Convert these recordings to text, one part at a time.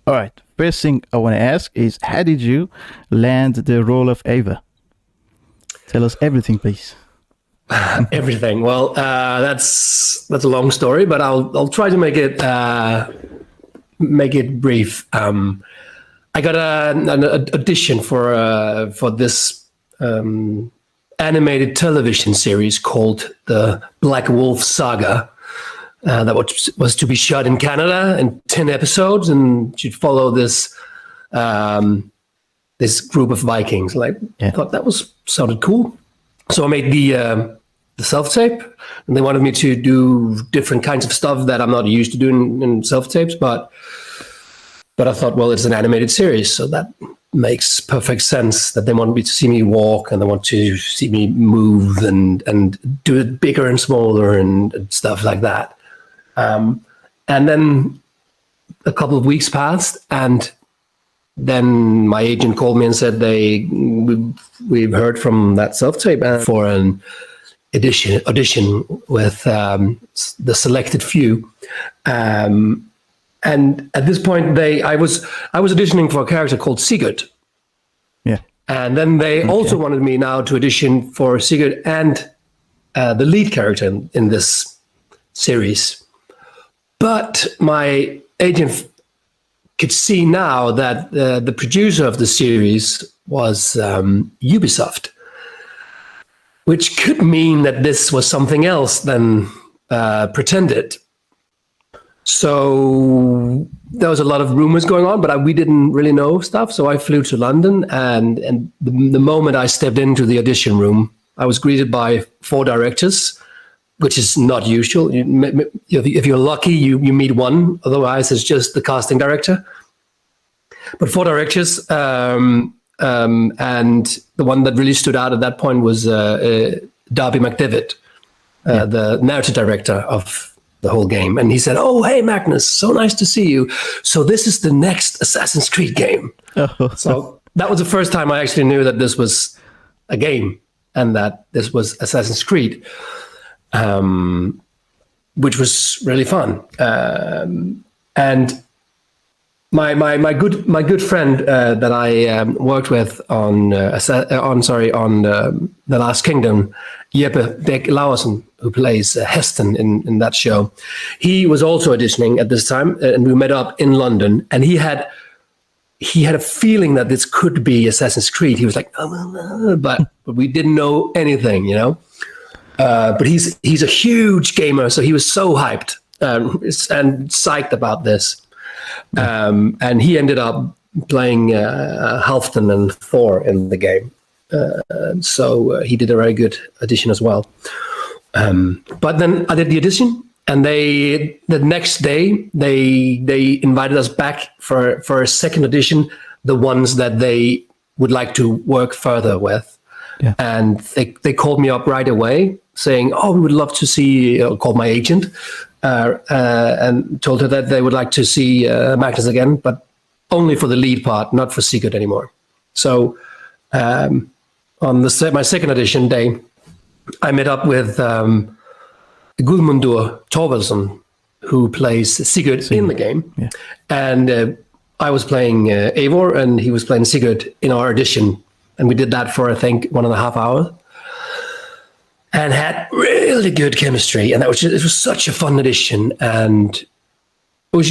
All right. First thing I want to ask is, how did you land the role of Eivor? Tell us everything, please. Everything. Well, that's a long story, but I'll try to make it brief. I got an audition for this animated television series called the Black Wolf Saga. That was to be shot in Canada in 10 episodes, and should follow this this group of Vikings. I thought that sounded cool, so I made the self-tape, and they wanted me to do different kinds of stuff that I'm not used to doing in self-tapes, but I thought, well, it's an animated series, so that makes perfect sense that they want me to see me walk, and they want to see me move and do it bigger and smaller and stuff like that. And then a couple of weeks passed, and then my agent called me and said we've heard from that self-tape for an audition with the selected few. And at this point, I was auditioning for a character called Sigurd. Yeah. And then they also wanted me now to audition for Sigurd and the lead character in this series. But my agent could see now that the producer of the series was Ubisoft, which could mean that this was something else than pretended. So there was a lot of rumors going on, but we didn't really know stuff. So I flew to London, and the moment I stepped into the audition room, I was greeted by 4 directors, which is not usual. If you're lucky, you meet one. Otherwise, it's just the casting director. But 4 directors, and the one that really stood out at that point was Darby McDevitt, the narrative director of the whole game. And he said, "Oh, hey, Magnus, so nice to see you. So this is the next Assassin's Creed game." So that was the first time I actually knew that this was a game and that this was Assassin's Creed. Which was really fun, and my good friend that I worked with on The Last Kingdom, Jeppe Beck Lauersen, who plays Heston in that show, he was also auditioning at this time, and we met up in London, and he had a feeling that this could be Assassin's Creed. He was like, but we didn't know anything, But he's a huge gamer, so he was so hyped and psyched about this. And he ended up playing Halfdan and Thor in the game. So he did a very good audition as well. But then I did the audition, and the next day they invited us back for a second audition, the ones that they would like to work further with. Yeah. And they called me up right away, saying, "Oh, we would love to see," called my agent, and told her that they would like to see Magnus again, but only for the lead part, not for Sigurd anymore. So on my second audition day, I met up with Gudmundur Torvaldsson, who plays Sigurd in the game. Yeah. And I was playing Eivor, and he was playing Sigurd in our audition. And we did that for, I think, 1.5 hours. And had really good chemistry, and it was such a fun audition, and it was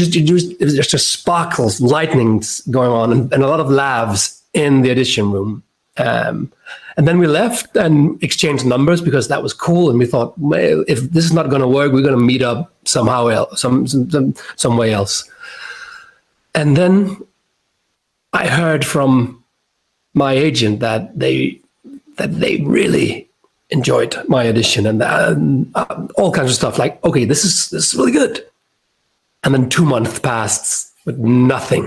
just sparkles, lightnings going on, and a lot of laughs in the audition room. And then we left and exchanged numbers because that was cool, and we thought, well, if this is not going to work, we're going to meet up somehow else, some way else. And then I heard from my agent that they really enjoyed my audition, and all kinds of stuff, like, okay, this is really good. And then 2 months passed with nothing.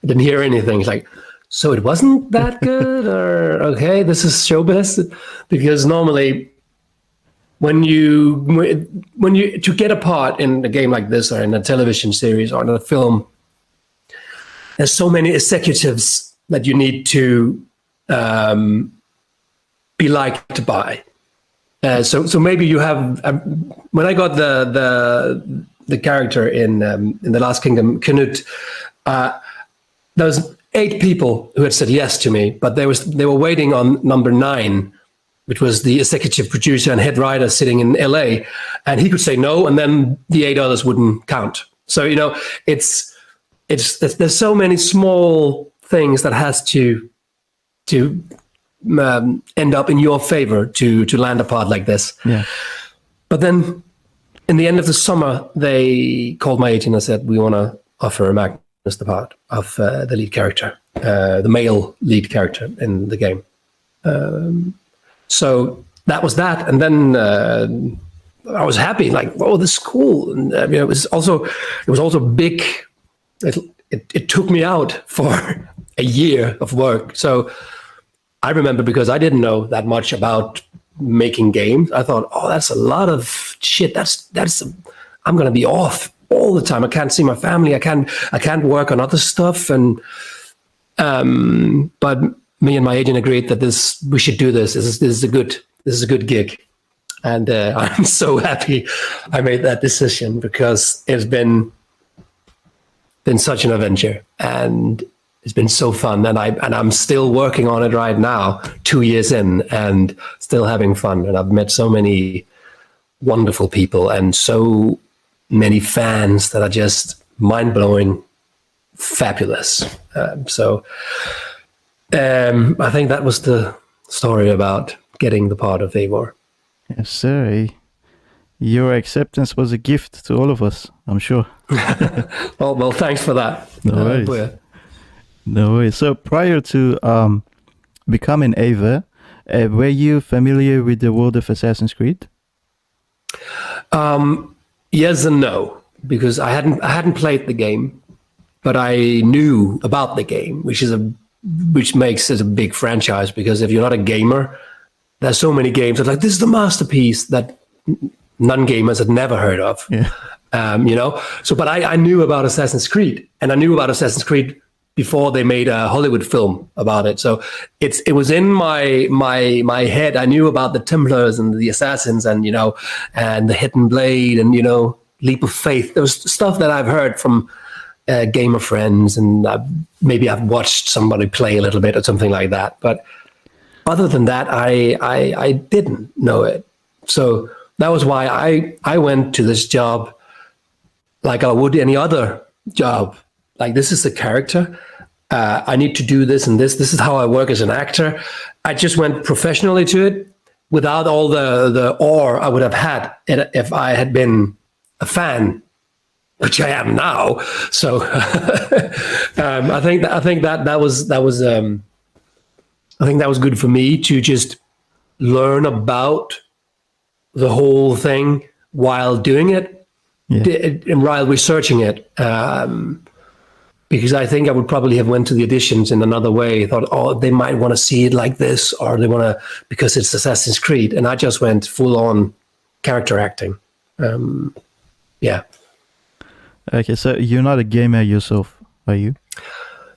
I didn't hear anything. It's like, so it wasn't that good, or okay, this is showbiz. Because normally when you to get a part in a game like this, or in a television series, or in a film, there's so many executives that you need to be liked by. So maybe you have. When I got the character in The Last Kingdom, Cnut, there was 8 people who had said yes to me, but they were waiting on number 9, which was the executive producer and head writer sitting in LA, and he could say no, and then the 8 others wouldn't count. So, you know, there's so many small things that has to end up in your favor to land a part like this. Yeah. But then in the end of the summer, they called my agent and said, we want to offer Magnus the part of the lead character, the male lead character in the game. So that was that. And then I was happy, like, oh, this is cool. And it was also big. It took me out for a year of work. So I remember, because I didn't know that much about making games, I thought, oh, that's a lot of shit. I'm going to be off all the time. I can't see my family. I can't work on other stuff. And but me and my agent agreed that we should do this. This is a good gig. And I'm so happy I made that decision, because it's been such an adventure, and it's been so fun. And I'm still working on it right now, 2 years in, and still having fun. And I've met so many wonderful people and so many fans that are just mind-blowing, fabulous. So I think that was the story about getting the part of Eivor. Yes, sir. Your acceptance was a gift to all of us, I'm sure. Well, thanks for that. No worries. No worries. So prior to becoming Eivor, were you familiar with the world of Assassin's Creed? Yes and no, because I hadn't played the game, but I knew about the game, which makes it a big franchise. Because if you're not a gamer, there's so many games that, like, this is the masterpiece that non-gamers had never heard of. Yeah. You know. So, but I knew about Assassin's Creed, and I knew about Assassin's Creed before they made a Hollywood film about it. So it was in my head. I knew about the Templars and the Assassins, and, you know, and the Hidden Blade, and, you know, Leap of Faith. There was stuff that I've heard from gamer friends, and maybe I've watched somebody play a little bit or something like that. But other than that, I didn't know it. So that was why I went to this job like I would any other job. Like, this is the character. I need to do this and this. This is how I work as an actor. I just went professionally to it without all the awe I would have had if I had been a fan, which I am now. So I think that was good for me to just learn about the whole thing while doing it. Yeah. And while researching it, because I think I would probably have went to the auditions in another way. Thought, oh, they might want to see it like this, or they want to, because it's Assassin's Creed, and I just went full on character acting. Yeah. Okay, so you're not a gamer yourself, are you?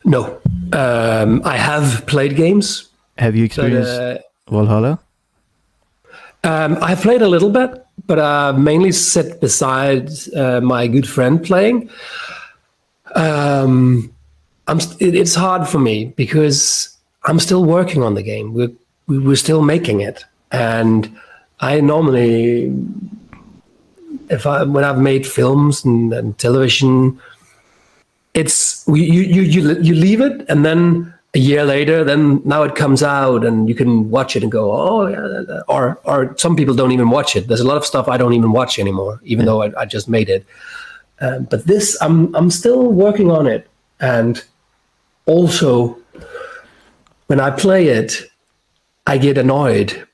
No, I have played games. Have you experienced Valhalla? I've played a little bit, but mainly sit beside my good friend playing. It's hard for me because I'm still working on the game. We're still making it, and I normally, when I've made films and television, it's you leave it, and then a year later, then now it comes out and you can watch it and go, oh yeah, or some people don't even watch it. There's a lot of stuff I don't even watch anymore, even though I just made it. But this, I'm still working on it. And also, when I play it, I get annoyed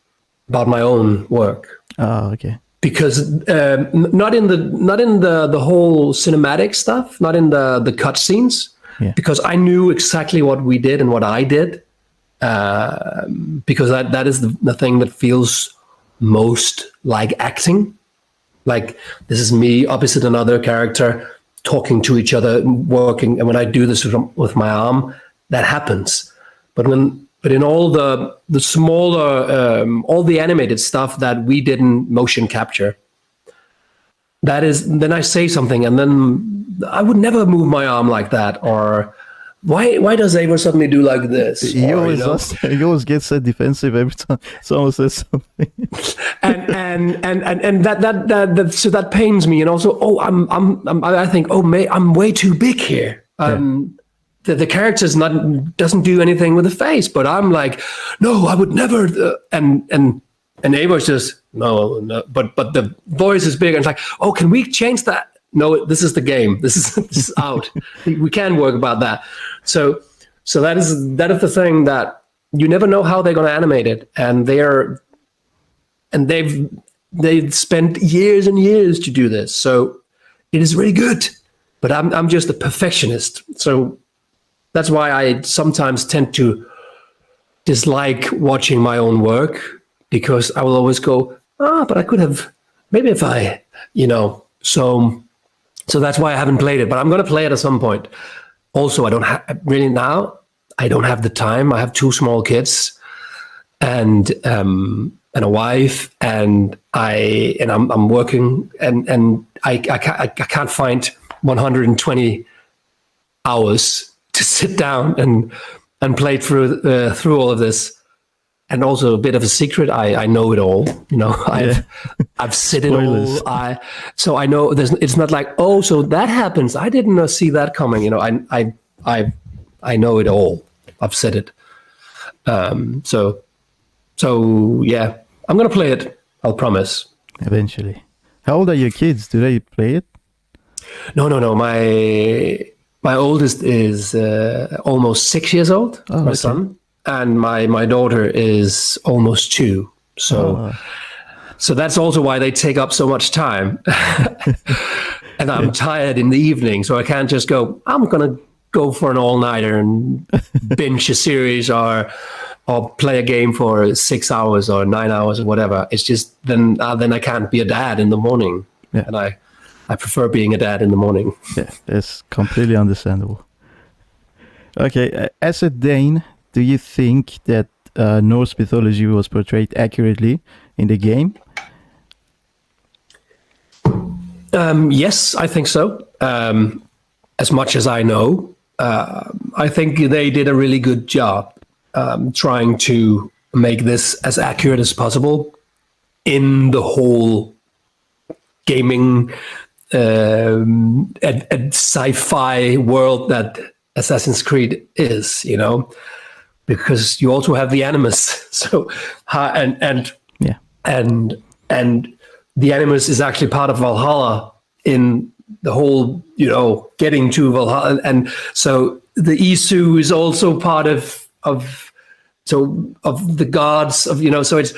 about my own work. Oh, okay. Because not in the whole cinematic stuff, not in the cutscenes. Yeah. Because I knew exactly what we did and what I did, because that is the thing that feels most like acting. Like, this is me opposite another character talking to each other, working. And when I do this with my arm, that happens. But in all the smaller, all the animated stuff that we didn't motion capture, that is, then I say something, and then I would never move my arm like that, or why does Eivor suddenly do like this? He always gets so defensive every time someone says something. and that so that pains me. And also, I think, I'm way too big here. The character's doesn't do anything with the face, but I'm like, no, I would never. And Eivor's just no, but the voice is big, and it's like, oh, can we change that? No, this is the game. This is out. We can work about that. So that is the thing, that you never know how they're going to animate it, and they've spent years and years to do this. So it is really good, but I'm just a perfectionist. So that's why I sometimes tend to dislike watching my own work, because I will always go, but I could have, maybe if I, So that's why I haven't played it, but I'm going to play it at some point. Also, I don't have the time. I have 2 small kids and a wife, and I'm working, and I can't find 120 hours to sit down and play through all of this. And also a bit of a secret, I know it all. I've seen it all. So I know it's not like, oh, so that happens. I didn't see that coming. I know it all. I've said it. So yeah, I'm gonna play it. I'll promise. Eventually. How old are your kids? Do they play it? No. My oldest is almost 6 years old. Oh, my son. And my daughter is almost 2. So that's also why they take up so much time. And I'm tired in the evening, so I can't just go, I'm going to go for an all-nighter and binge a series or play a game for 6 hours or 9 hours or whatever. It's just then I can't be a dad in the morning. Yeah. And I prefer being a dad in the morning. Yeah, that's completely understandable. Okay, as a Dane, do you think that Norse mythology was portrayed accurately in the game? Yes, I think so. As much as I know, I think they did a really good job trying to make this as accurate as possible in the whole gaming sci-fi world that Assassin's Creed is, because you also have the Animus. So and the Animus is actually part of Valhalla in the whole, getting to Valhalla, and so the Isu is also part of the gods of, so is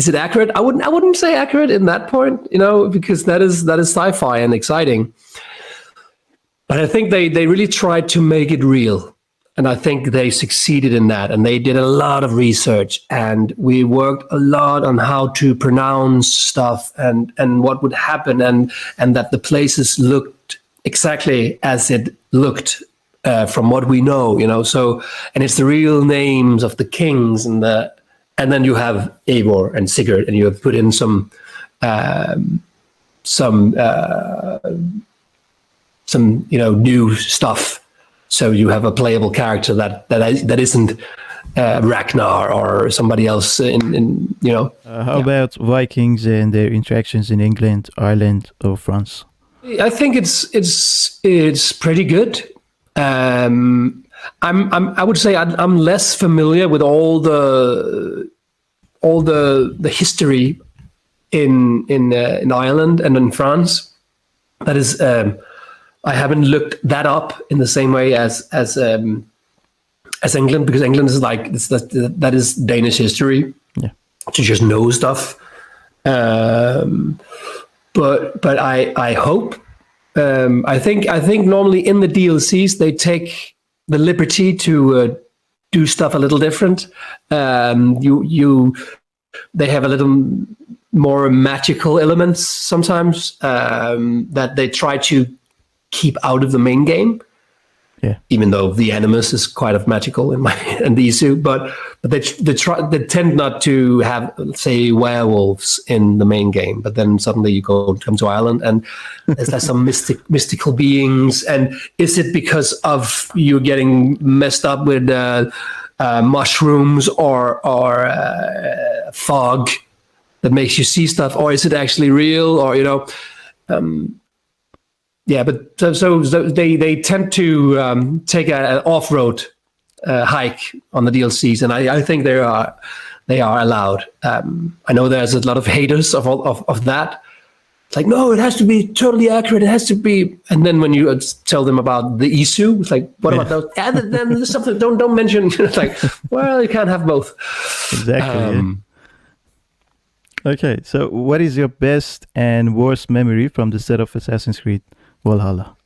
it accurate? I wouldn't say accurate in that point, because that is sci-fi and exciting. But I think they really tried to make it real. And I think they succeeded in that. And they did a lot of research. And we worked a lot on how to pronounce stuff and what would happen. And that the places looked exactly as it looked from what we know, So, and it's the real names of the kings. And then you have Eivor and Sigurd. And you have put in some new stuff, so you have a playable character that isn't Ragnar or somebody else. How about Vikings and their interactions in England, Ireland, or France? I think it's pretty good. I would say I'm less familiar with all the history in Ireland and in France. That is. I haven't looked that up in the same way as England, because England is like that is Danish history. Yeah, to just know stuff. But I hope. I think normally in the DLCs they take the liberty to do stuff a little different. They have a little more magical elements sometimes that they try to keep out of the main game. Even though the animus is quite of magical in the issue, but they tend not to have, say, werewolves in the main game. But then suddenly you come to Ireland and there's some mystical beings. And is it because of you getting messed up with mushrooms or fog that makes you see stuff, or is it actually real? Or but so they tend to take an off-road hike on the DLCs, and I think they are allowed. I know there's a lot of haters of that. It's like, no, it has to be totally accurate. It has to be. And then when you tell them about the issue, it's like, what about those? Yeah, then there's something. Don't mention. It's like, well, you can't have both. Exactly. Okay, so what is your best and worst memory from the set of Assassin's Creed Valhalla?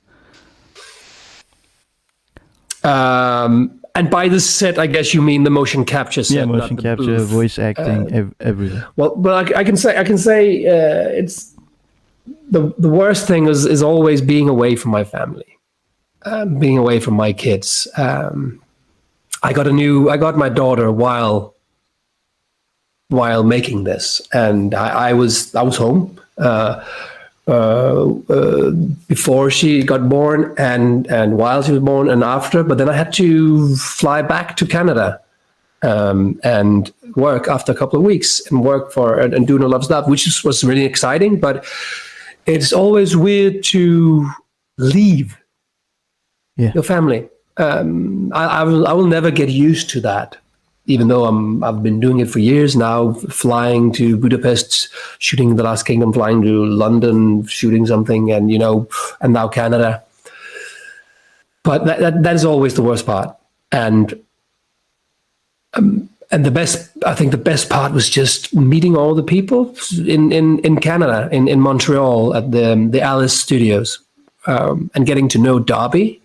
And by the set, I guess you mean the motion capture set. Yeah, motion capture, voice acting, everything. Well, I can say it's the worst thing is always being away from my family, being away from my kids. I got my daughter while making this, and I was home before she got born and while she was born and after, but then I had to fly back to Canada and work after a couple of weeks and work and doing a lot of stuff, which was really exciting. But it's always weird to leave your family. I will never get used to that, even though I've been doing it for years now, flying to Budapest, shooting The Last Kingdom, flying to London, shooting something, and and now Canada. But that is always the worst part. And the best, I think the best part was just meeting all the people in Canada, in Montreal at the Alice Studios, and getting to know Darby.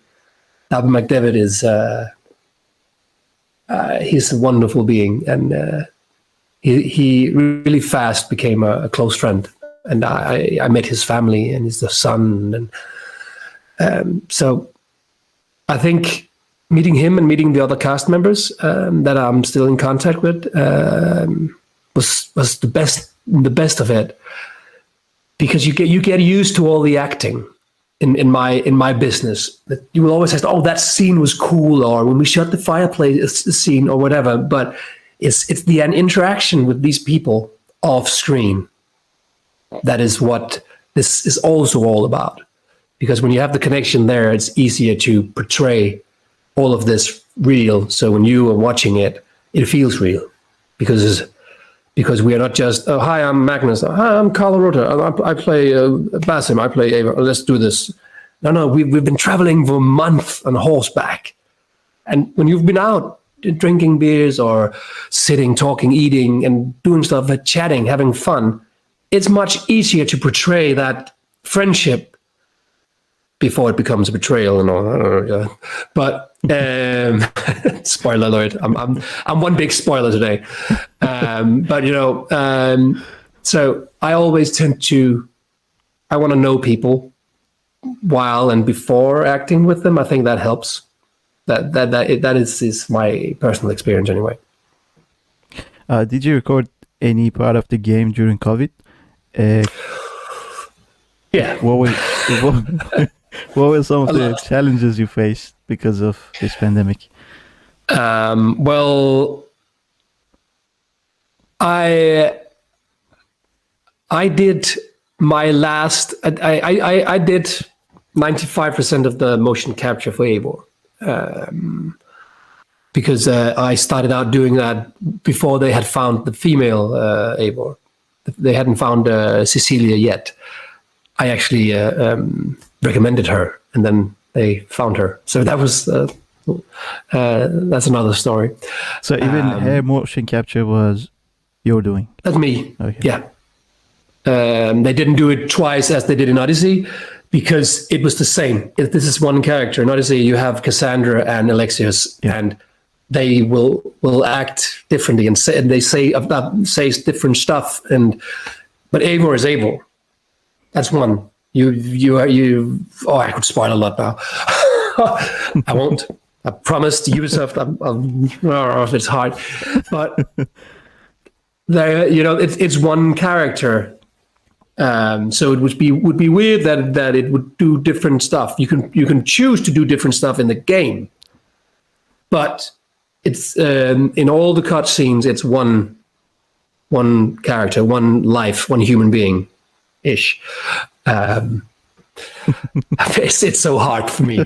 Darby McDevitt is he's a wonderful being, and he really fast became a close friend. And I met his family and his son, and so I think meeting him and meeting the other cast members that I'm still in contact with was the best of it, because you get used to all the acting. In my business, that you will always say, "Oh, that scene was cool," or when we shot the fireplace scene, or whatever. But it's the interaction with these people off screen that is what this is also all about. Because when you have the connection there, it's easier to portray all of this real. So when you are watching it, it feels real, because we are not just, oh, hi, I'm Magnus. Hi, I'm Carl Rota. I play Basim. I play Eivor. Let's do this. No, we've been traveling for a month on horseback. And when you've been out drinking beers or sitting, talking, eating, and doing stuff, chatting, having fun, it's much easier to portray that friendship before it becomes a betrayal and all. But spoiler alert, I'm one big spoiler today. But so I always tend to, I want to know people while and before acting with them. I think that helps. That is my personal experience anyway. Did you record any part of the game during COVID? Yeah. What were some of the challenges you faced because of this pandemic? Well, I did my last. I did 95% of the motion capture for Eivor, because I started out doing that before they had found the female Eivor. They hadn't found Cecilia yet. I actually recommended her, and then they found her. So that was that's another story. So even her motion capture was your doing? That's me. Okay. Yeah. They didn't do it twice as they did in Odyssey, because it was the same. This is one character. In Odyssey, you have Cassandra and Alexios, and they will act differently and they say different stuff. But Eivor is Eivor. That's one. You. Oh, I could spoil a lot now. I won't. I promised Ubisoft. It's hard, but there, it's one character. So it would be weird that it would do different stuff. You can choose to do different stuff in the game, but it's in all the cutscenes. It's one character, one life, one human being, ish. It's so hard for me.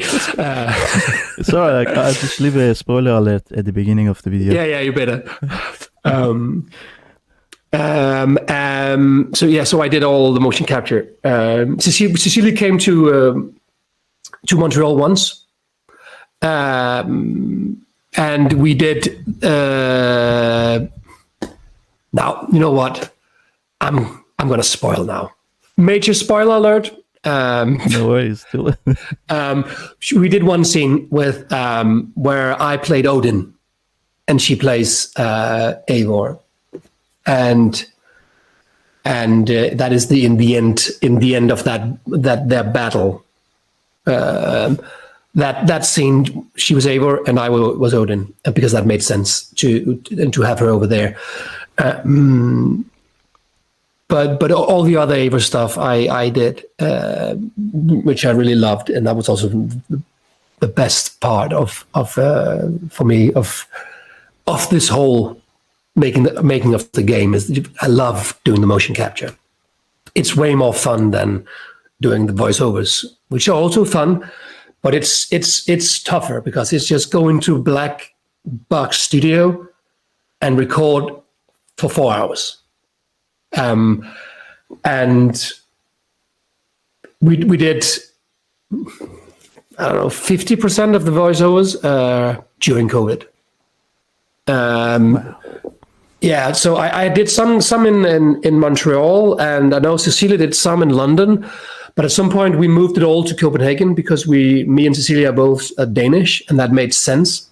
Sorry, I'll just leave a spoiler alert at the beginning of the video. Yeah, you better. So I did all the motion capture. Cecilia came to Montreal once, and we did. Now you know what? I'm going to spoil now. Major spoiler alert. No worries. We did one scene with where I played Odin, and she plays Eivor, and that is in the end of that their battle. That scene, she was Eivor and I was Odin, because that made sense to have her over there. But all the other Eivor stuff I did, which I really loved, and that was also the best part of for me of this whole making of the game. Is I love doing the motion capture. It's way more fun than doing the voiceovers, which are also fun, but it's tougher because it's just going to a black box studio and record for 4 hours. And we did, I don't know, 50% of the voiceovers during COVID. Wow. Yeah, so I did some in Montreal, and I know Cecilia did some in London, but at some point we moved it all to Copenhagen because me and Cecilia are both Danish, and that made sense.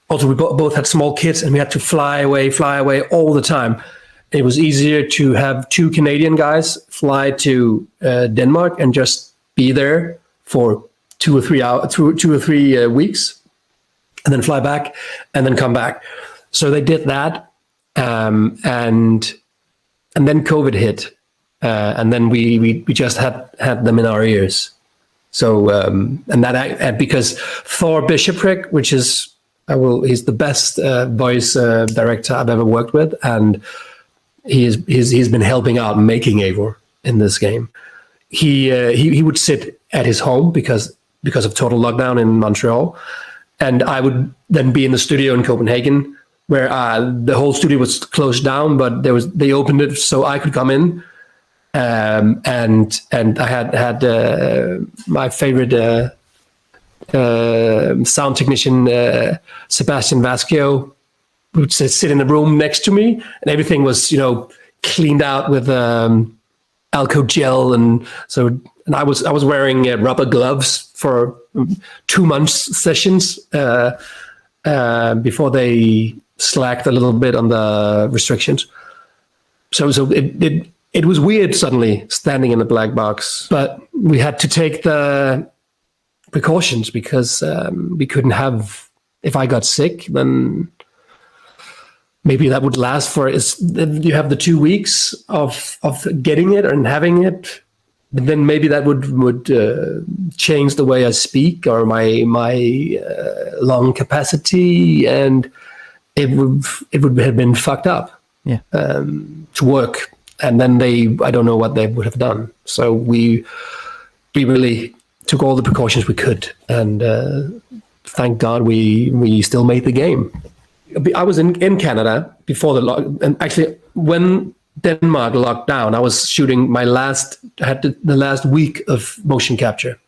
Also, we both had small kids, and we had to fly away all the time. It was easier to have two Canadian guys fly to Denmark and just be there for 2 or 3 hours, 2 or 3 weeks, and then fly back and then come back. So they did that, and then COVID hit, and then we just had them in our ears. So and that because Thor Bishoprick, which is he's the best voice director I've ever worked with, and he's been helping out making Eivor in this game. He would sit at his home because of total lockdown in Montreal, and I would then be in the studio in Copenhagen, where the whole studio was closed down, but they opened it so I could come in, and I had my favorite sound technician Sebastian Vasquio would sit in the room next to me, and everything was cleaned out with alcohol gel, and I was wearing rubber gloves for 2 months sessions before they slacked a little bit on the restrictions. So it was weird suddenly standing in a black box, but we had to take the precautions because we couldn't have. If I got sick, then maybe that would last for. You have the 2 weeks of getting it and having it, but then maybe that would change the way I speak or my lung capacity, and it would have been fucked up. Yeah. To work, and then I don't know what they would have done. So we really took all the precautions we could, and thank God we still made the game. I was in Canada before and actually when Denmark locked down, I was shooting I had the last week of motion capture.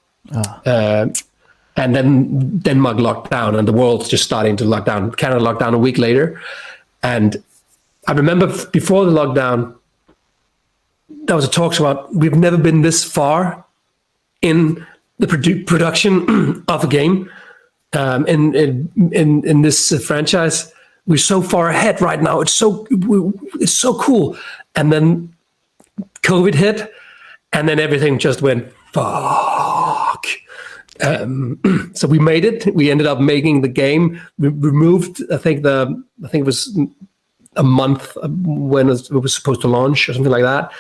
And then Denmark locked down and the world's just starting to lock down. Canada locked down a week later. And I remember before the lockdown, there was a talk about we've never been this far in the production of a game. In this franchise, we're so far ahead right now. It's so cool. And then COVID hit, and then everything just went fuck. So we made it. We ended up making the game. We removed, I think it was a month when it was supposed to launch or something like that.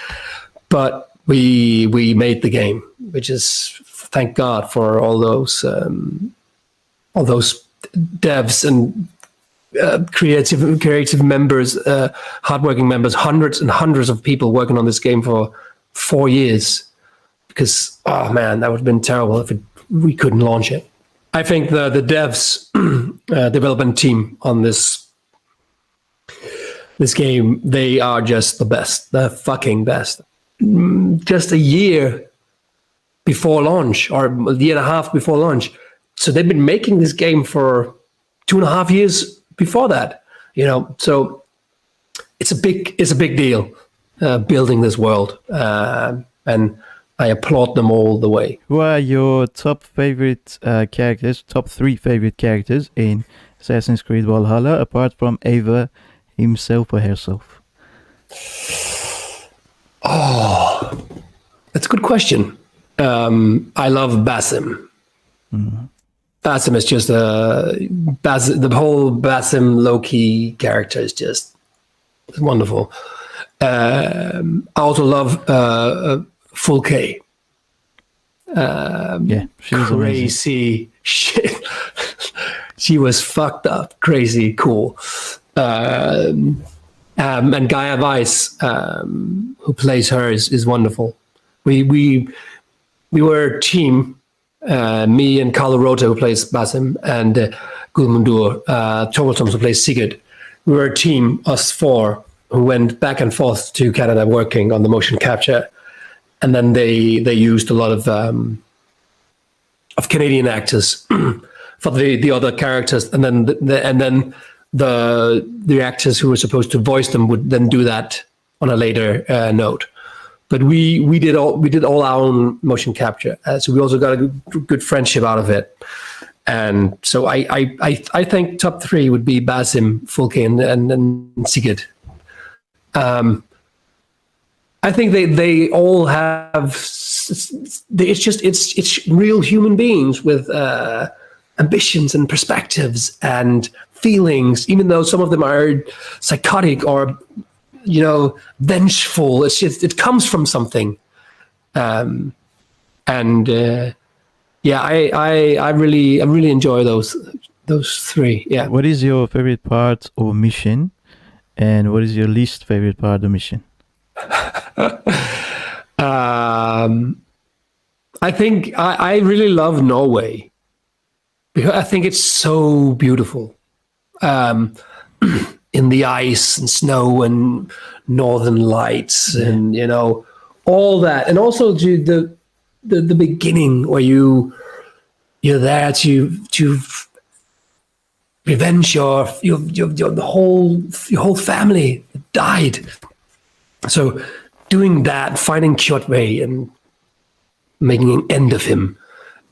But we made the game, which is, thank God for all those devs and creative members, hardworking members, hundreds and hundreds of people working on this game for 4 years. Because, oh man, that would have been terrible if we couldn't launch it. I think the devs development team on this game, they are just the best, the fucking best. Just a year before launch, or a year and a half before launch. So they've been making this game for 2.5 years before that, you know. So it's a big deal building this world, and I applaud them all the way. Who are your top favorite characters, top 3 favorite characters in Assassin's Creed Valhalla, apart from Eivor himself or herself? Oh, that's a good question. I love Basim. Mm-hmm. Basim is just the whole Basim low-key character is just wonderful. I also love Full K. Yeah, she was crazy shit. She was fucked up, crazy, cool. And Gaia Weiss, who plays her, is wonderful. We were a team. Me and Carlo Rota, who plays Basim, and Gudmundur Torvaldsson, who plays Sigurd. We were a team, us 4, who went back and forth to Canada working on the motion capture. And then they used a lot of Canadian actors for the other characters, and then the actors who were supposed to voice them would then do that on a later note. But we did all our own motion capture, so we also got a good friendship out of it. And so I think top 3 would be Basim, Fulke, and Sigurd. I think they all have. It's real human beings with ambitions and perspectives and feelings. Even though some of them are psychotic or, you know, vengeful, it comes from something. Yeah, I really enjoy those 3. Yeah. What is your favorite part or mission, and what is your least favorite part of the mission? I think I really love Norway because I think it's so beautiful, in the ice and snow and northern lights, and you know all that, and also the beginning where you're there to revenge your whole family that died. So doing that, finding Kjotve and making an end of him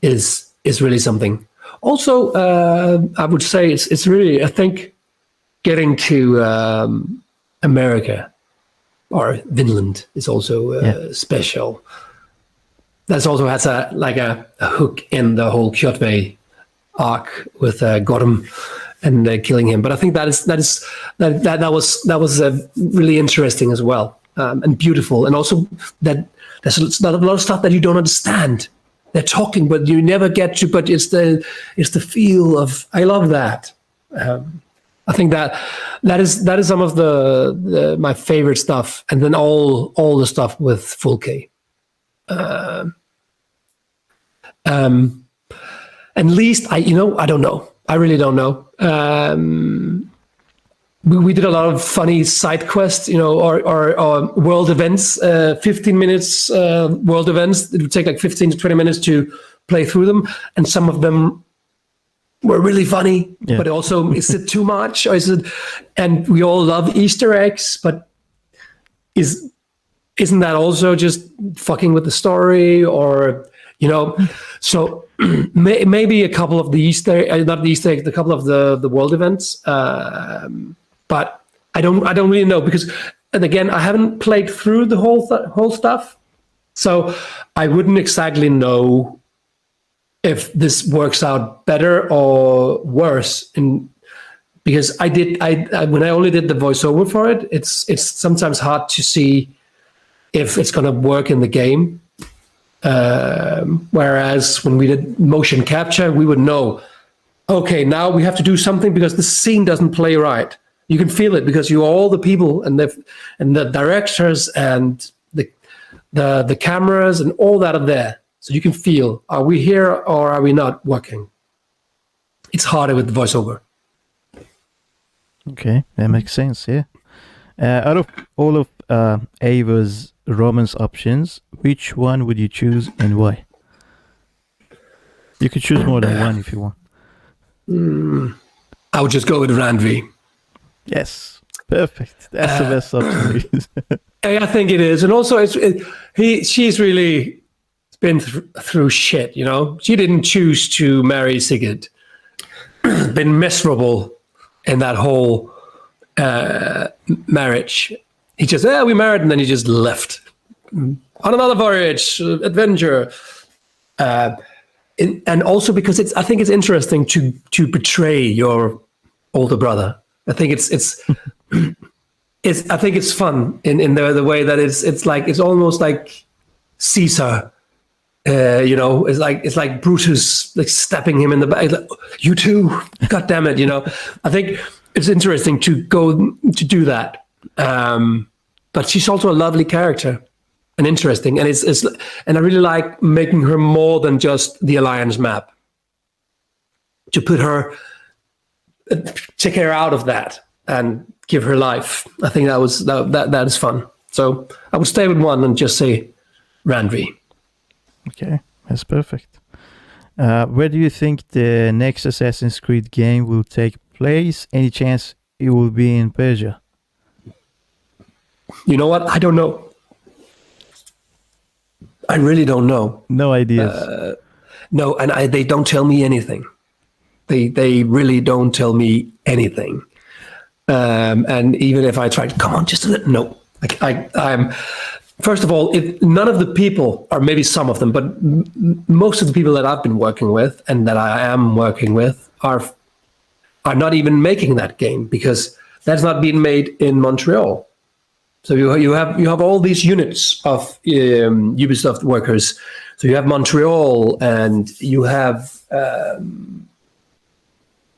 is really something. Also, I would say it's really, I think, getting to America or Vinland is also special. That also has a hook in the whole Kjotve arc with Gorm and killing him. But I think that was really interesting as well. And beautiful, and also that there's a lot of stuff that you don't understand. They're talking, but you never get to. But it's the feel of. I love that. I think that is some of the my favorite stuff, and then all the stuff with Fulke. And least I don't know. I really don't know. We did a lot of funny side quests, or world events, 15 minutes world events. It would take like 15 to 20 minutes to play through them. And some of them were really funny, but also, is it too much? Or and we all love Easter eggs, but isn't that also just fucking with the story? Or, so maybe a couple of the not the Easter eggs, a couple of the world events. But I don't really know, because, and again, I haven't played through the whole stuff, so I wouldn't exactly know if this works out better or worse. And because I when I only did the voiceover for it, it's sometimes hard to see if it's going to work in the game. Whereas when we did motion capture, we would know, okay, now we have to do something because the scene doesn't play right. You can feel it because you all the people and the directors and the cameras and all that are there. So you can feel, are we here or are we not working? It's harder with the voiceover. Okay, that makes sense, yeah. Out of all of Eivor's romance options, which one would you choose and why? You could choose more than one if you want. I would just go with Randvi. Yes, perfect. That's the best option. I think it is. And also, she's really been through shit, you know? She didn't choose to marry Sigurd. Been miserable in that whole marriage. He just, we married, and then he just left. On another voyage, adventure. And also because I think it's interesting to betray your older brother. I think it's I think it's fun in the way that it's almost like Caesar. You know, it's like Brutus, like stepping him in the back. Like, you too, God damn it, you know. I think it's interesting to do that. But she's also a lovely character and interesting, and and I really like making her more than just the alliance map. To put her, take her out of that and give her life. I think that is fun. So I would stay with one and just say Randvi. Okay, that's perfect. Where do you think the next Assassin's Creed game will take place? Any chance it will be in Persia? You know what? I don't know. I really don't know. No ideas. No, and they don't tell me anything. They really don't tell me anything. And even if I tried, come on, just a little, no. I'm. First of all, none of the people, or maybe some of them, but most of the people that I've been working with and that I am working with are not even making that game because that's not being made in Montreal. So you have all these units of Ubisoft workers. So you have Montreal, and you have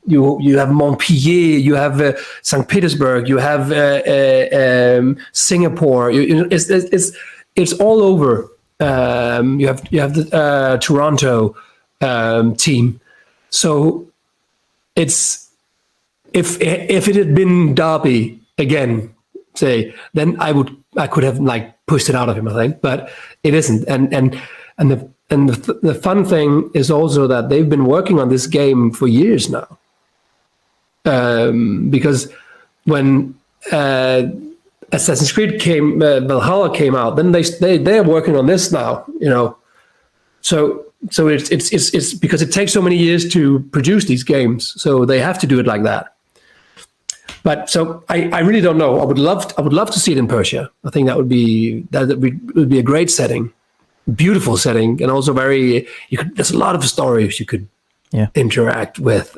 you have Montpellier, you have St. Petersburg, you have Singapore. It's all over. You have the Toronto team. So it's if it had been Derby again, say, then I could have like pushed it out of him, I think, but it isn't. And the fun thing is also that they've been working on this game for years now. Because when Assassin's Creed Valhalla came out, then they're working on this now, you know. So it's because it takes so many years to produce these games, so they have to do it like that. But so I really don't know. I would love to see it in Persia. I think that would be a great setting, beautiful setting, and also there's a lot of stories you could interact with.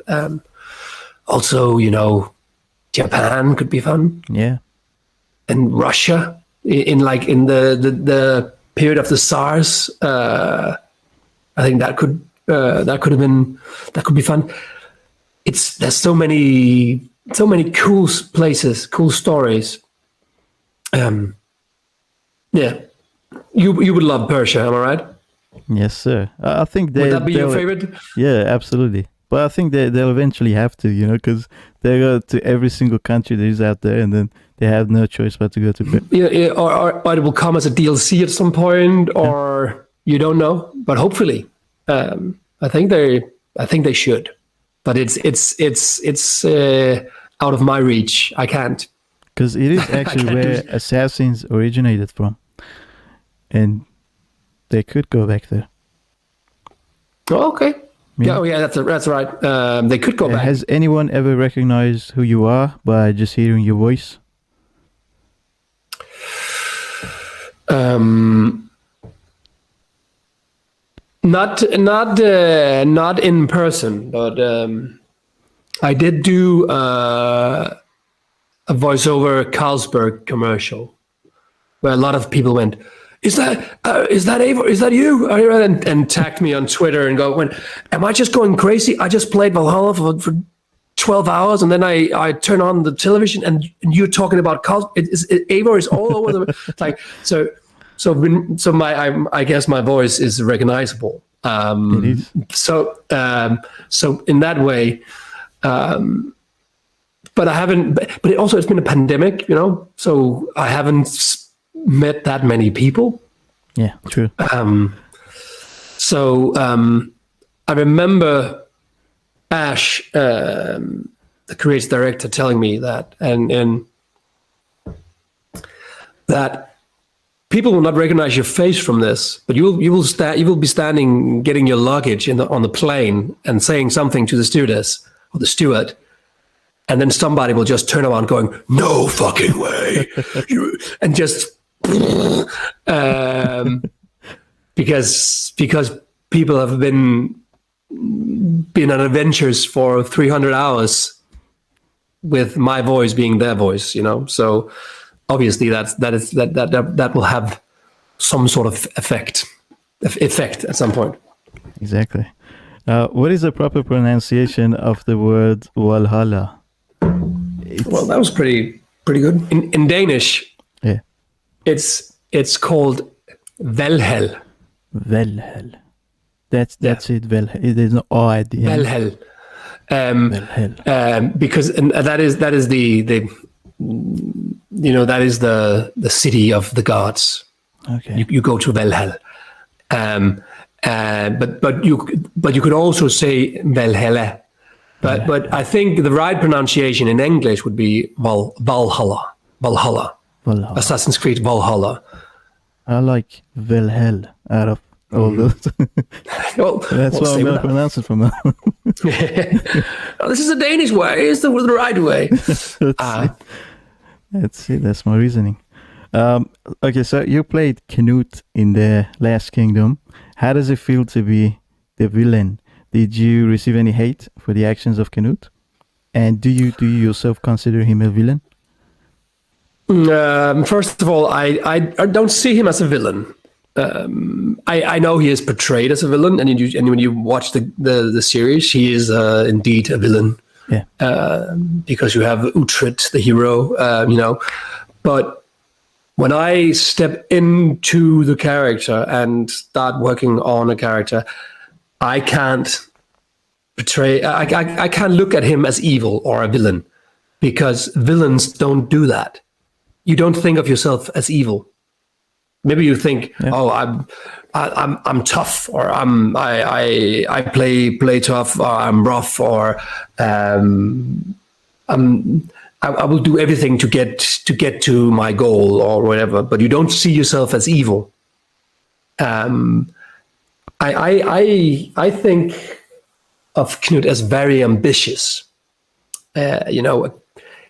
Also, you know, Japan could be fun. Yeah. And Russia in the period of the SARS. I think that could be fun. There's so many cool places, cool stories. Yeah. You would love Persia, am I right? Yes, sir. I think would that be your favorite? Yeah, absolutely. But I think they'll eventually have to, you know, because they go to every single country that is out there, and then they have no choice but to go to Persia. Yeah, or it will come as a DLC at some point, or you don't know. But hopefully, I think they should. But it's out of my reach. I can't. Because it is actually where Assassins originated from, and they could go back there. Oh, okay. Yeah, that's right. They could go back. Has anyone ever recognized who you are by just hearing your voice? Not in person, but I did do a voiceover Carlsberg commercial where a lot of people went, is that Eivor? Is that you? And tagged me on Twitter and am I just going crazy? I just played Valhalla for 12 hours and then I turn on the television and you're talking about Eivor is all over the like so I guess my voice is recognizable. It is. So in that way, but I haven't. But it's been a pandemic, so I haven't met that many people. Yeah, true. I remember Ash, the creative director, telling me that, and that people will not recognize your face from this, but you will be standing getting your luggage on the plane and saying something to the stewardess or the steward, and then somebody will just turn around going, "No fucking way," and just because people have been on adventures for 300 hours with my voice being their voice, so obviously that will have some sort of effect at some point. Exactly. What is the proper pronunciation of the word Valhalla? Well, that was pretty good. In Danish, yeah, it's called Valhalla. Valhalla. That's it. Valhalla. There's no O at the end. Valhalla. Because that is the that is the city of the gods. Okay. You go to Valhalla. But you could also say Valhalla. But I think the right pronunciation in English would be Valhalla. Assassin's Creed Valhalla. I like Valhalla out of all those. Well, that's why I'm going to pronounce it from now. This is the Danish way. It's the right way. That's it. That's my reasoning. Okay, so you played Cnut in the Last Kingdom. How does it feel to be the villain? Did you receive any hate for the actions of Cnut? And do you yourself consider him a villain? First of all, I don't see him as a villain. I know he is portrayed as a villain, and when you watch the series, he is indeed a villain. Yeah. Because you have Uhtred, the hero, But when I step into the character and start working on a character, I can't portray. I can't look at him as evil or a villain, because villains don't do that. You don't think of yourself as evil. Maybe you think, "Oh, I'm tough," or I play tough, or I'm rough, or I will do everything to get to my goal or whatever. But you don't see yourself as evil. I think of Cnut as very ambitious.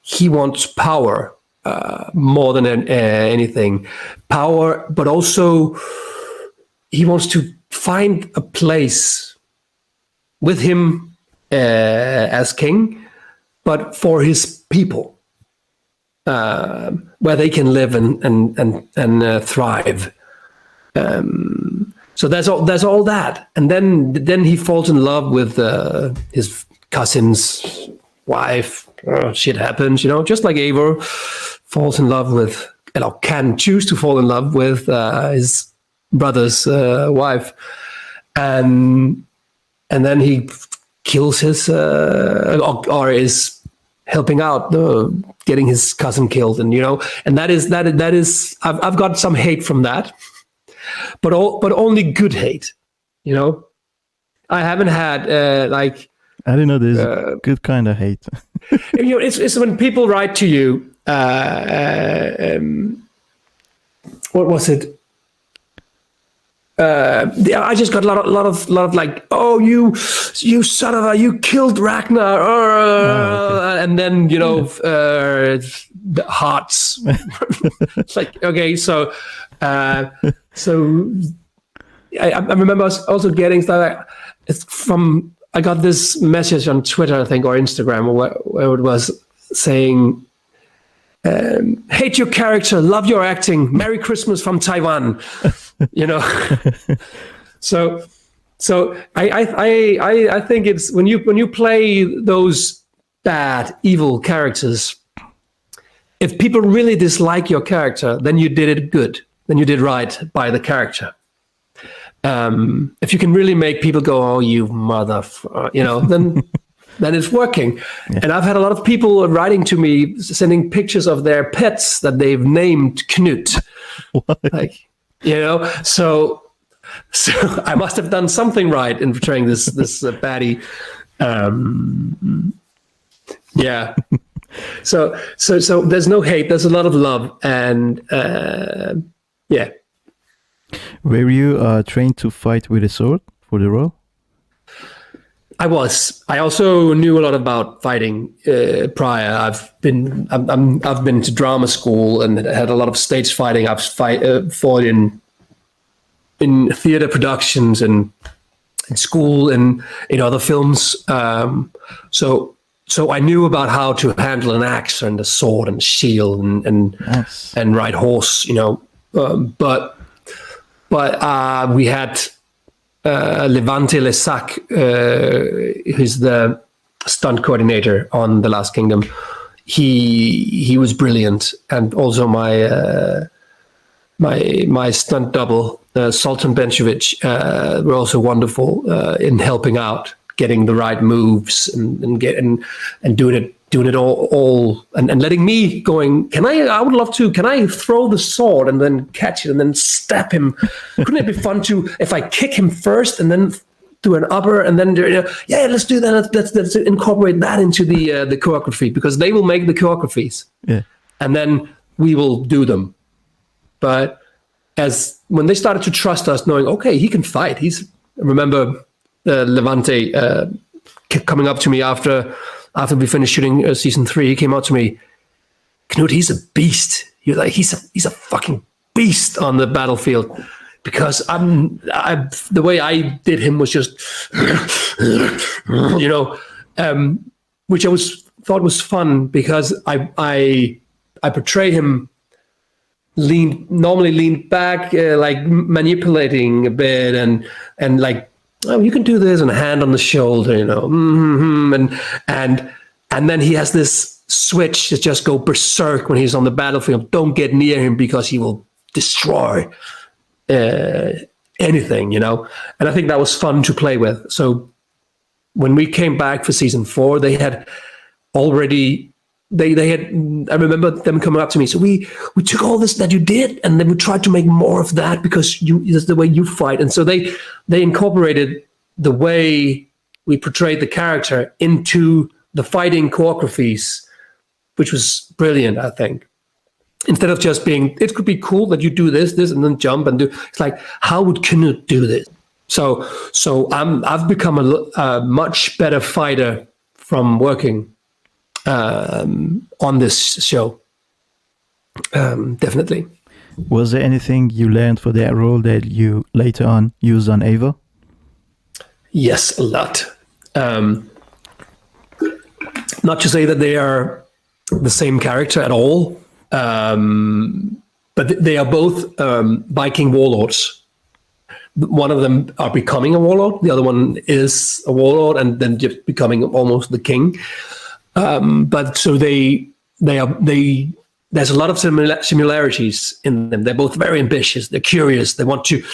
He wants power. More than anything, power, but also he wants to find a place with him as king, but for his people, where they can live and thrive. So there's all that, and then he falls in love with his cousin's wife. Shit happens, just like Eivor falls in love with, can choose to fall in love with his brother's wife, and then he kills his or is helping out getting his cousin killed, and that is I've got some hate from that, but only good hate, I haven't had I don't know. There's a good kind of hate. It's when people write to you. What was it? I just got a lot of like, "Oh, you son of a, you killed Ragnar," okay. And then the hearts. It's like, okay, so I remember also getting stuff from. I got this message on Twitter, I think, or Instagram, where it was saying, "Hate your character, love your acting. Merry Christmas from Taiwan." You know. So I think it's when you play those bad, evil characters, if people really dislike your character, then you did it good. Then you did right by the character. If you can really make people go, "Oh, you mother," you know, then it's working. Yeah. And I've had a lot of people writing to me, sending pictures of their pets that they've named Cnut. What? Like, you know, so I must have done something right in portraying this baddie. Yeah. So there's no hate. There's a lot of love, and yeah. Were you trained to fight with a sword for the role? I was. I also knew a lot about fighting prior. I've been to drama school and had a lot of stage fighting. I've fought in theater productions and in school and in other films. So I knew about how to handle an axe and a sword and shield and ride horse. You know, but we had Levante Lesac, who's the stunt coordinator on The Last Kingdom. He was brilliant, and also my stunt double, Sultan Benchevich, were also wonderful in helping out, getting the right moves and doing it all and letting me going, I would love to, can I throw the sword and then catch it and then stab him? Couldn't it be fun if I kick him first and then do an upper and then, yeah, let's do that. Let's incorporate that into the choreography, because they will make the choreographies. Yeah. And then we will do them. But when they started to trust us, knowing, okay, he can fight. I remember Levante coming up to me after we finished shooting season 3, he came out to me, "Cnut, he's a beast." He was like, he's a fucking beast on the battlefield, because the way I did him was just, you know, which I thought was fun, because I portray him normally leaned back, like manipulating a bit and like, "Oh, you can do this," and a hand on the shoulder, you know, and then he has this switch to just go berserk when he's on the battlefield. Don't get near him because he will destroy anything, you know. And I think that was fun to play with. So when we came back for season 4, they had already. They had. I remember them coming up to me. So we took all this that you did, and then we tried to make more of that, because that's the way you fight. And so they incorporated the way we portrayed the character into the fighting choreographies, which was brilliant, I think. Instead of just being, it could be cool that you do this, and then jump and do. It's like, how would Cnut do this? So I've become a much better fighter from working on this show. Definitely. Was there anything you learned for that role that you later on used on Eivor? Yes, a lot. Not to say that they are the same character at all, but they are both Viking warlords. One of them are becoming a warlord. The other one is a warlord and then just becoming almost the king. But so there's a lot of similarities in them. They're both very ambitious. They're curious. They want to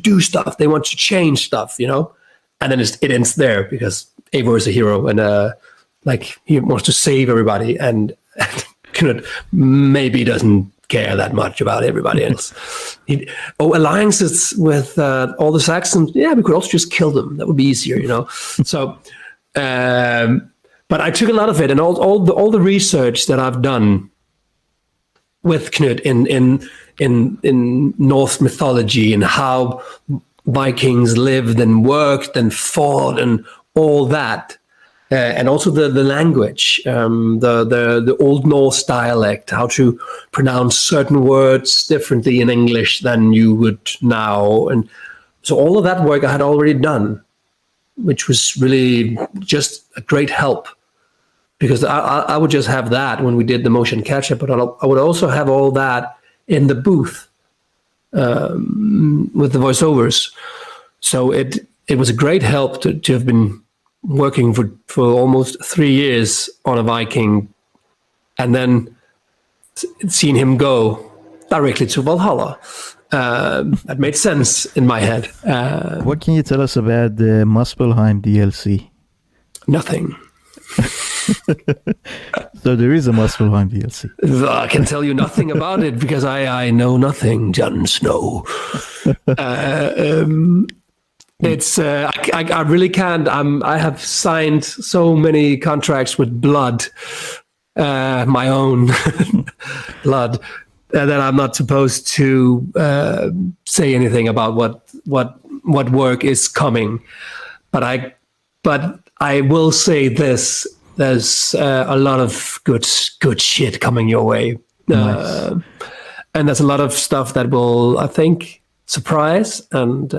do stuff. They want to change stuff, you know. And then it ends there, because Eivor is a hero and like he wants to save everybody, and Cnut maybe doesn't care that much about everybody else. Alliances with all the Saxons. Yeah, we could also just kill them. That would be easier, you know. So. But I took a lot of it, and all the research that I've done with Cnut in Norse mythology, and how Vikings lived and worked and fought and all that, and also the language, the Old Norse dialect, how to pronounce certain words differently in English than you would now. And so all of that work I had already done, which was really just a great help, because I would just have that when we did the motion capture, but I would also have all that in the booth with the voiceovers. So it was a great help to have been working for almost 3 years on a Viking, and then seeing him go directly to Valhalla. That made sense in my head. What can you tell us about the Muspelheim DLC? Nothing. So there is a Muspelheim DLC. I can tell you nothing about it because I know nothing, Jon Snow. It's I really can't. I have signed so many contracts with blood, my own blood, that I'm not supposed to say anything about what work is coming. But I will say this: there's a lot of good shit coming your way, Nice. and there's a lot of stuff that will, I think, surprise and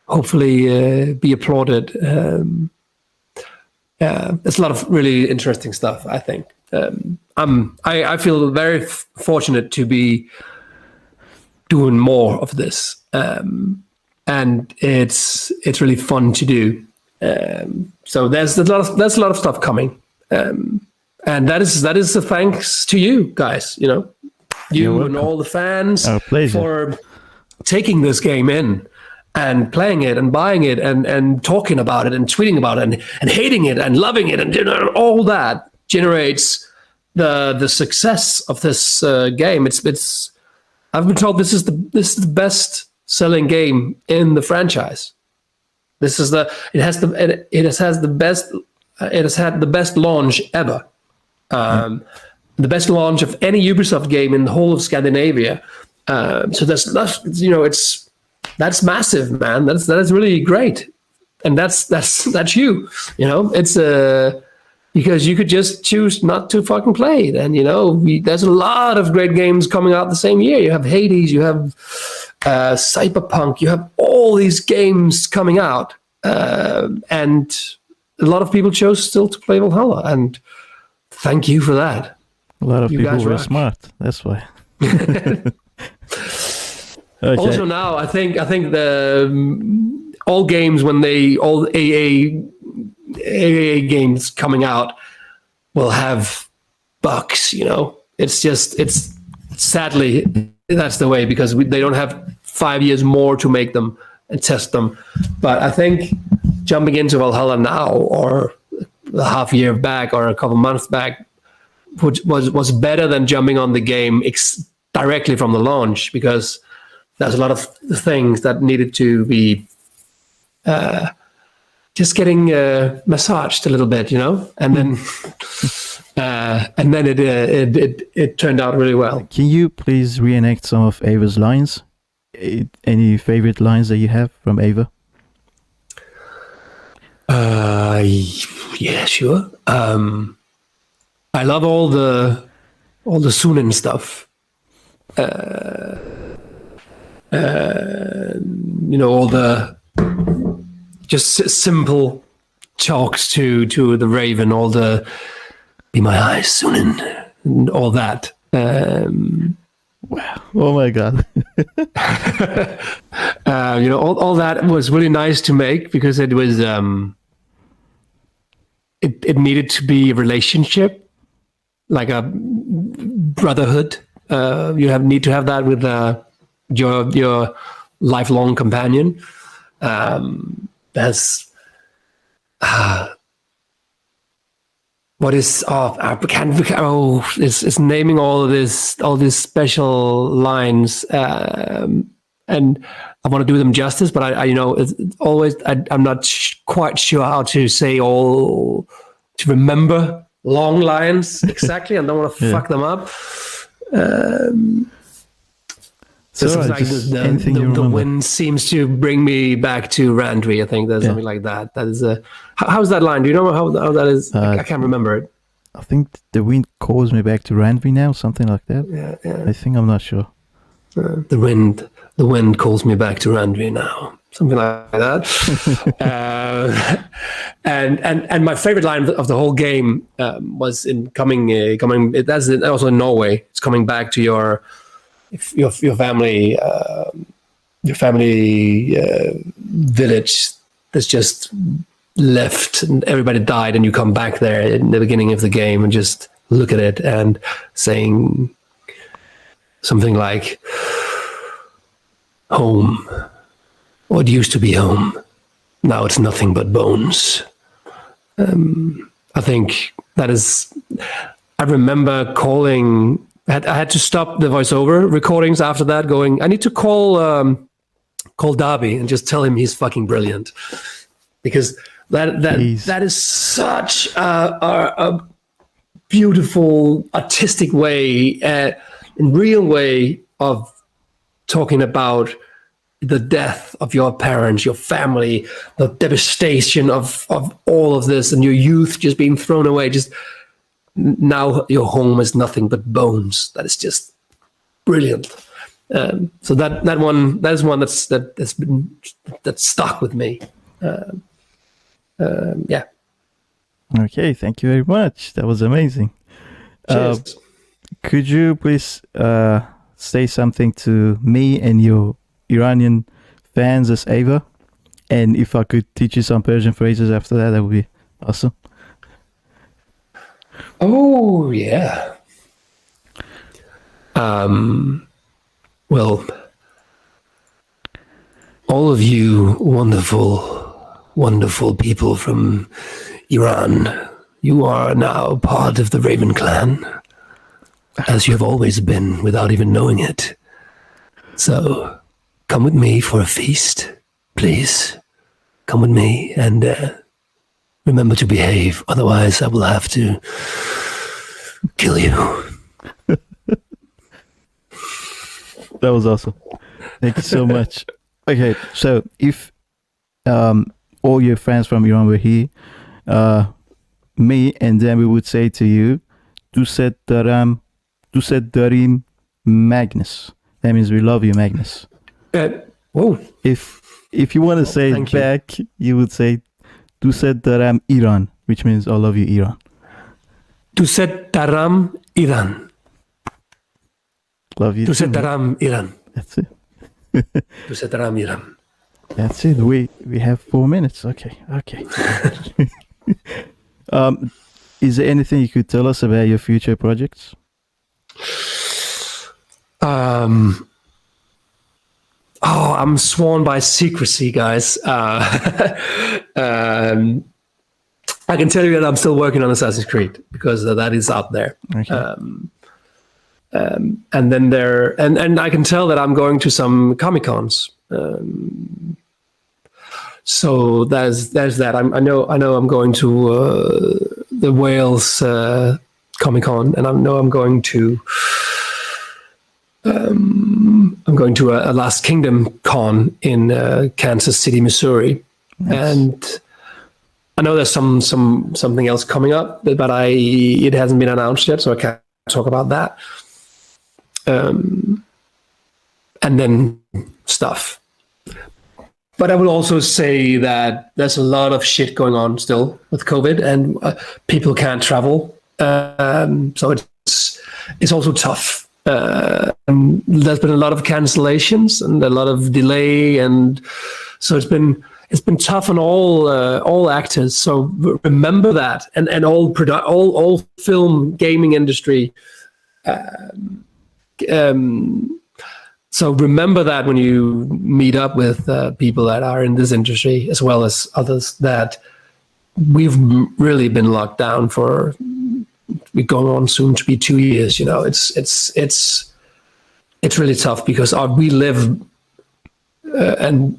hopefully be applauded. There's a lot of really interesting stuff, I think. I feel very fortunate to be doing more of this, and it's really fun to do. So there's a lot of stuff coming, and that is a thanks to you guys. You know, you and all the fans for taking this game in and playing it and buying it and talking about it and tweeting about it and hating it and loving it, and all that generates the success of this game. It's I've been told this is the best selling game in the franchise. It has had the best launch ever. The best launch of any Ubisoft game in the whole of Scandinavia. So that's massive, man. That is really great, and that's you. You know, it's because you could just choose not to fucking play it, and there's a lot of great games coming out the same year. You have Hades, you have Cyberpunk, you have all these games coming out, and a lot of people chose still to play Valhalla, and thank you for that. A lot of people were smart. That's why. Okay. Also now, I think all games when all AA games coming out will have bugs. It's sadly that's the way, because they don't have 5 years more to make them and test them. But I think jumping into Valhalla now, or a half year back, or a couple months back, was better than jumping on the game directly from the launch, because there's a lot of things that needed to be just getting massaged a little bit, and then it turned out really well. Can you please reenact some of Eivor's lines? Any favorite lines that you have from Eivor? Yeah, sure. I love all the Sunan stuff. All the just simple talks to the Raven, all the "Be my eyes, Sunan," and all that. Wow! Oh my God! All that was really nice to make, because it was it needed to be a relationship, like a brotherhood. You need to have that with your lifelong companion. That's what is it's naming all these special lines, and I want to do them justice, but I it's always I'm not quite sure how to say to remember long lines exactly. I don't want to fuck them up. So Something like the wind seems to bring me back to Randry. I think there's something like that. That is how's that line? Do you know how that is? I can't remember it. I think the wind calls me back to Randry now, something like that. Yeah. I think I'm not sure. The wind calls me back to Randry now. Something like that. And my favorite line of the whole game was in coming. That's also in Norway. It's coming back to your family village that's just left and everybody died, and you come back there in the beginning of the game and just look at it and saying something like, home, what used to be home, now it's nothing but bones. I think that is, I remember calling, I had to stop the voiceover recordings after that, going, I need to call Darby and just tell him he's fucking brilliant, because that is such a beautiful artistic way, in real way of talking about the death of your parents, your family, the devastation of all of this, and your youth just being thrown away. Just now, your home is nothing but bones. That is just brilliant. So that is one that's stuck with me. Yeah. Okay, thank you very much. That was amazing. Cheers. Could you please say something to me and your Iranian fans as Eivor? And if I could teach you some Persian phrases after that would be awesome. Oh, yeah. Well, all of you wonderful people from Iran, you are now part of the Raven clan, as you have always been without even knowing it. So come with me for a feast, please. Come with me and remember to behave, otherwise I will have to kill you. That was awesome. Thank you so much. Okay, so if all your friends from Iran were here, me and then we would say to you, دوست داریم Magnus. That means we love you, Magnus. Whoa. If you want to say it back, you would say دوست دارم Iran, which means I love you, Iran. دوست دارم Iran. Love you. دوست دارم Iran. That's it. دوست دارم Iran. That's it. We have 4 minutes. Okay. Is there anything you could tell us about your future projects? I'm sworn by secrecy, guys. I can tell you that I'm still working on Assassin's Creed, because that is out there. Okay. And then and I can tell that I'm going to some Comic-Cons. So there's that. I know I'm going to the Wales Comic-Con, and I know I'm going to a Last Kingdom Con in Kansas City, Missouri. Nice. And I know there's something else coming up, but it hasn't been announced yet, so I can't talk about that. And then stuff. But I would also say that there's a lot of shit going on still with COVID, and people can't travel. So it's also tough. And there's been a lot of cancellations and a lot of delay, and so it's been tough on all actors. So remember that, and all film gaming industry. So remember that when you meet up with people that are in this industry, as well as others, that we've really been locked down for, we're going on soon to be 2 years. You know, it's really tough, because we live and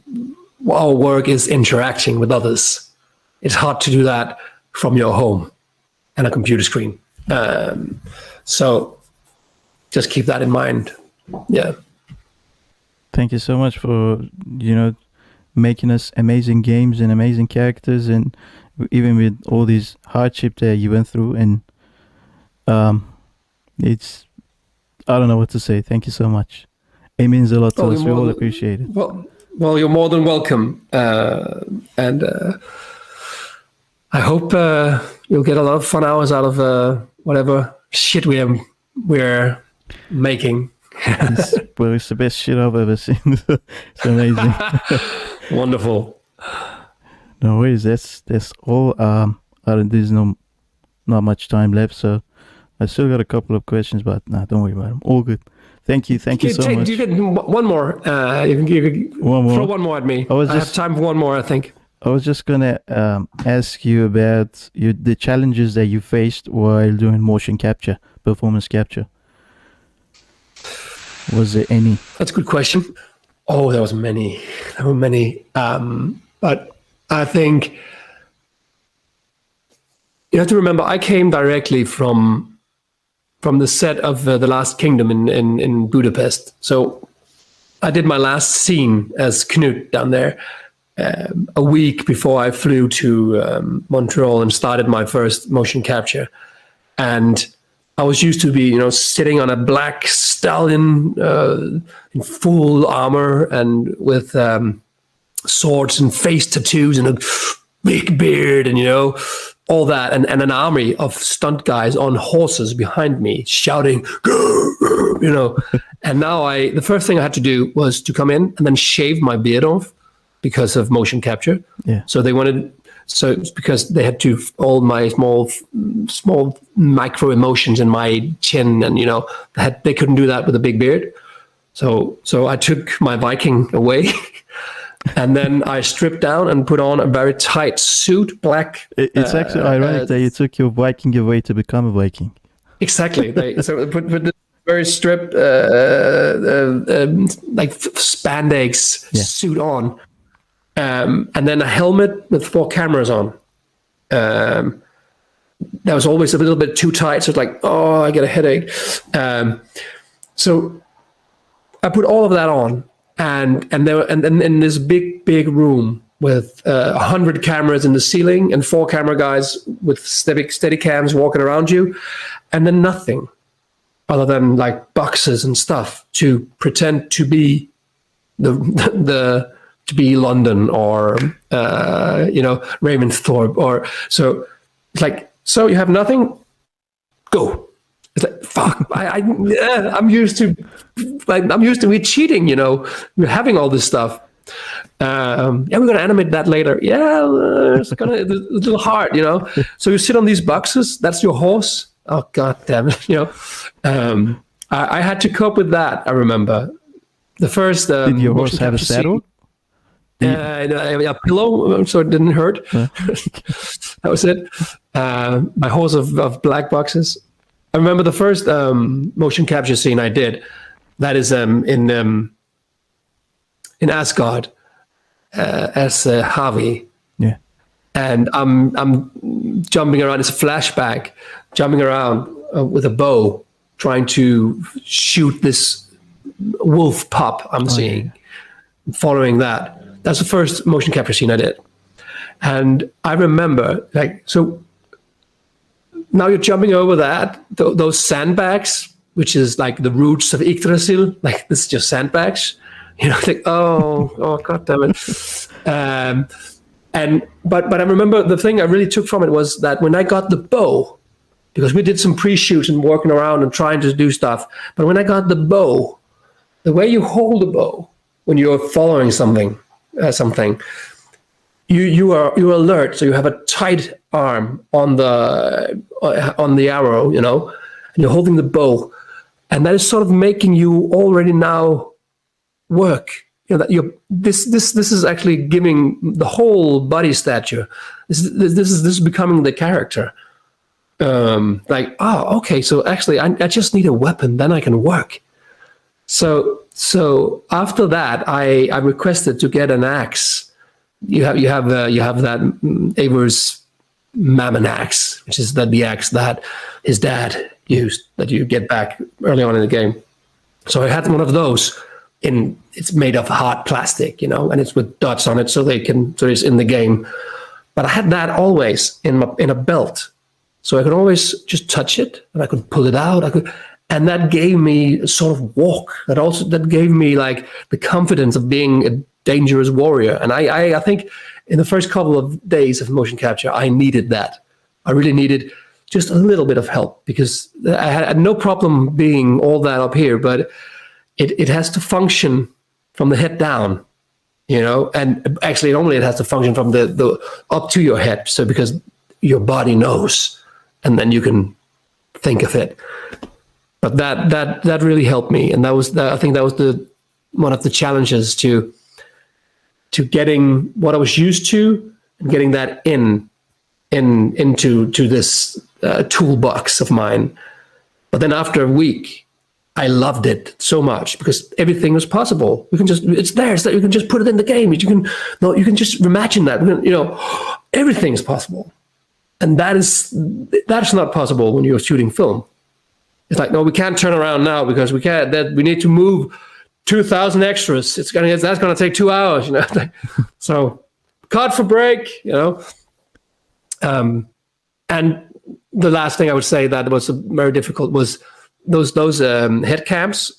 our work is interacting with others. It's hard to do that from your home and a computer screen. So just keep that in mind. Yeah. Thank you so much for, making us amazing games and amazing characters, and even with all these hardship that you went through. And it's, I don't know what to say. Thank you so much. It means a lot to us. We all appreciate it. Well, you're more than welcome. And I hope you'll get a lot of fun hours out of whatever shit we're making. It's the best shit I've ever seen. It's amazing. Wonderful. No worries. That's all. There's not much time left, so I still got a couple of questions, but don't worry about them. All good. Thank you so much. You get one more. You can one more. Throw one more at me. I have time for one more, I think. I was just gonna ask you about the challenges that you faced while doing motion capture, performance capture. Was there any? That's a good question. Oh, there were many. But I think you have to remember, I came directly from the set of The Last Kingdom in Budapest. So I did my last scene as Cnut down there a week before I flew to Montreal and started my first motion capture. And I was used to be, sitting on a black stallion in full armor and with swords and face tattoos and a big beard and, all that. And an army of stunt guys on horses behind me shouting, And now the first thing I had to do was to come in and then shave my beard off because of motion capture. Yeah. So it's because they had to all my small micro emotions in my chin, and they couldn't do that with a big beard. So I took my Viking away, and then I stripped down and put on a very tight suit, black. It's actually ironic that you took your Viking away to become a Viking. Exactly. So put the very stripped like spandex suit on. And then a helmet with 4 cameras on. That was always a little bit too tight, so it's like, I get a headache. So I put all of that on, and then in this big room with 100 cameras in the ceiling and 4 camera guys with steady cams walking around you, and then nothing other than like boxes and stuff to pretend to be to be London or Ravensthorpe, or so it's like, so you have nothing, go. It's like, fuck, I'm used to me cheating, we're having all this stuff. We're gonna animate that later. It's a little hard, So you sit on these boxes, that's your horse. Oh god damn it, I had to cope with that. I remember the first did your horse have a saddle? A pillow, so it didn't hurt. That was it. My horse of black boxes. I remember the first motion capture scene I did. That is in Asgard as Harvey. Yeah. And I'm jumping around. It's a flashback, jumping around with a bow, trying to shoot this wolf pup I'm seeing. Yeah. Following that. That's the first motion capture scene I did. And I remember, so now you're jumping over those sandbags, which is like the roots of Yggdrasil, like this is just sandbags. Oh, god damn it. But I remember the thing I really took from it was that when I got the bow, because we did some pre-shoots and walking around and trying to do stuff, but when I got the bow, the way you hold the bow when you're following something, you're alert, so you have a tight arm on the arrow, and you're holding the bow, and that is sort of making you already now work. That this is actually giving the whole body stature. This is becoming the character. Okay, so actually I just need a weapon, then I can work. So after that, I requested to get an axe. You have that Eivor's mammon axe, which is the axe that his dad used that you get back early on in the game. So I had one of those, it's made of hard plastic, and it's with dots on it so it's in the game. But I had that always in a belt, so I could always just touch it and I could pull it out. And that gave me a sort of walk. That gave me like the confidence of being a dangerous warrior. And I think in the first couple of days of motion capture, I needed that. I really needed just a little bit of help, because I had no problem being all that up here, but it has to function from the head down, and actually normally it has to function from the up to your head. So because your body knows, and then you can think of it. But that really helped me. And I think that was one of the challenges to getting what I was used to and getting that into this toolbox of mine. But then after a week, I loved it so much because everything was possible. It's there. You can just put it in the game. You can just imagine that. Everything's possible, and that's not possible when you're shooting film. It's like, no, we can't turn around now because we can't. That we need to move 2,000 extras. That's gonna take 2 hours. So, cut for break. And the last thing I would say that was very difficult was those head cams,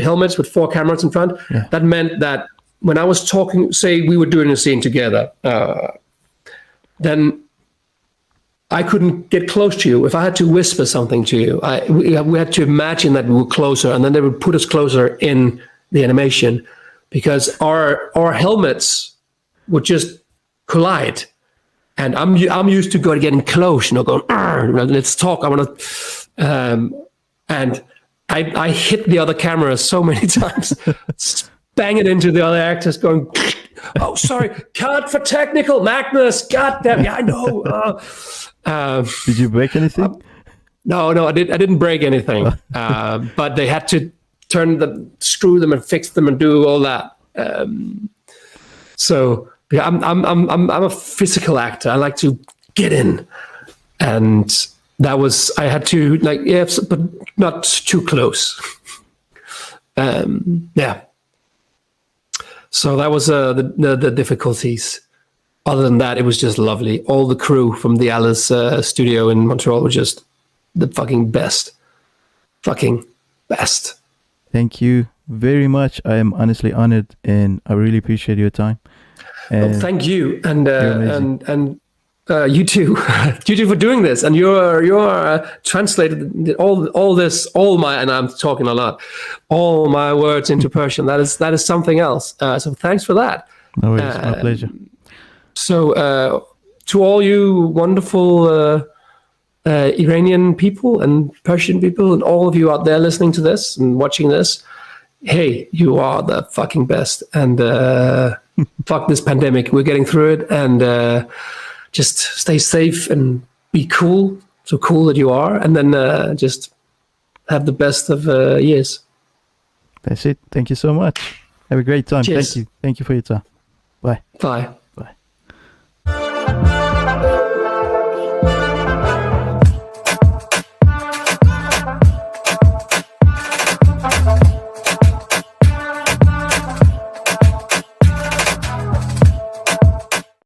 helmets with 4 cameras in front. Yeah. That meant that when I was talking, say we were doing a scene together, then I couldn't get close to you. If I had to whisper something to you, we had to imagine that we were closer, and then they would put us closer in the animation, because our helmets would just collide. And I'm used to getting close, going, let's talk. I want to, and I hit the other camera so many times, bang it into the other actors, going, oh, sorry, cut for technical, Magnus, goddamn, yeah, I know. Did you break anything? No, I didn't break anything. But they had to screw them and fix them and do all that. So yeah, I'm a physical actor. I like to get in, and that was, I had to but not too close. Yeah. So that was the difficulties. Other than that, it was just lovely. All the crew from the Alice studio in Montreal were just the fucking best. Fucking best. Thank you very much. I am honestly honored, and I really appreciate your time. Thank you, and you too. You too for doing this, and you're translated all my, and I'm talking a lot, all my words into Persian. That is something else. So thanks for that. No worries, my pleasure. So to all you wonderful Iranian people and Persian people and all of you out there listening to this and watching this, hey, you are the fucking best. And fuck this pandemic. We're getting through it, and just stay safe and be cool. So cool that you are. And then just have the best of years. That's it. Thank you so much. Have a great time. Cheers. Thank you. Thank you for your time. Bye. Bye.